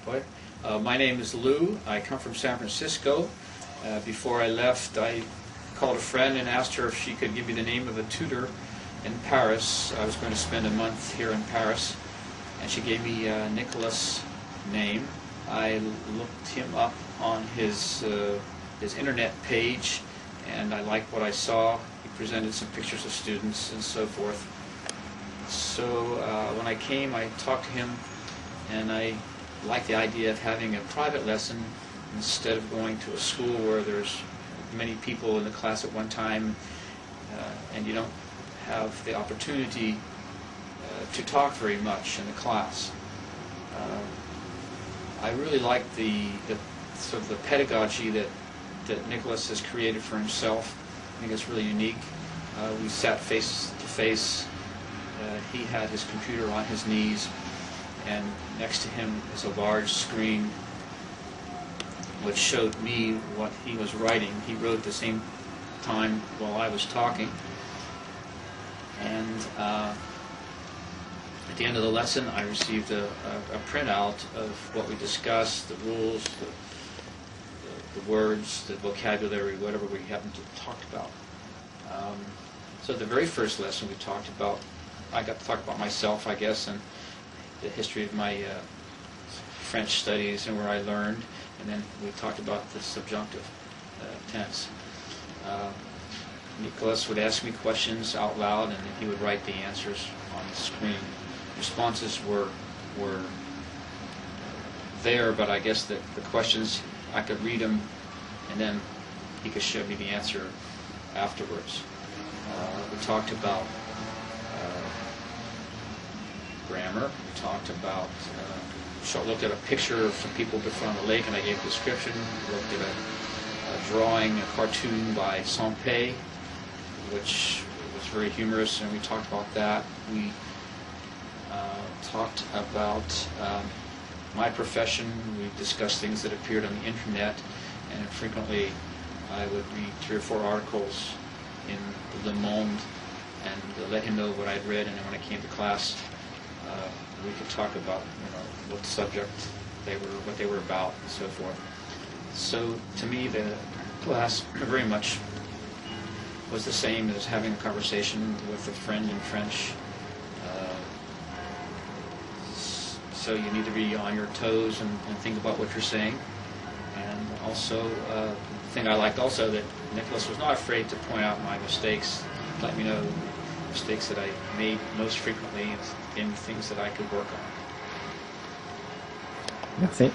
Boy. My name is Lou. I come from San Francisco. Before I left, I called a friend and asked her if she could give me the name of a tutor in Paris. I was going to spend a month here in Paris, and she gave me Nicholas' name. I looked him up on his internet page, and I liked what I saw. He presented some pictures of students and so forth. So when I came, I talked to him, and I liked the idea of having a private lesson instead of going to a school where there's many people in the class at one time, and you don't have the opportunity to talk very much in the class. I really like the sort of the pedagogy that Nicholas has created for himself. I think it's really unique. We sat face to face. He had his computer on his knees, and next to him is a large screen which showed me what he was writing. He wrote at the same time while I was talking. And at the end of the lesson, I received a printout of what we discussed, the rules, the words, the vocabulary, whatever we happened to talk about. So the very first lesson we talked about, I got to talk about myself, I guess, and the history of my French studies and where I learned, and then we talked about the subjunctive tense. Nicholas would ask me questions out loud, and then he would write the answers on the screen. Responses were there, but I guess the questions, I could read them, and then he could show me the answer afterwards. We talked about grammar. We talked about, looked at a picture of some people before on the lake, and I gave a description. We looked at a drawing, a cartoon by Sampé, which was very humorous, and we talked about that. We talked about my profession. We discussed things that appeared on the internet, and frequently I would read 3 or 4 articles in Le Monde and let him know what I'd read, and then when I came to class, we could talk about what subject they were, what they were about, and so forth. So to me, the class very much was the same as having a conversation with a friend in French. So you need to be on your toes and think about what you're saying. And also, the thing I liked also, that Nicholas was not afraid to point out my mistakes, let me know mistakes that I made most frequently, and things that I could work on. Merci.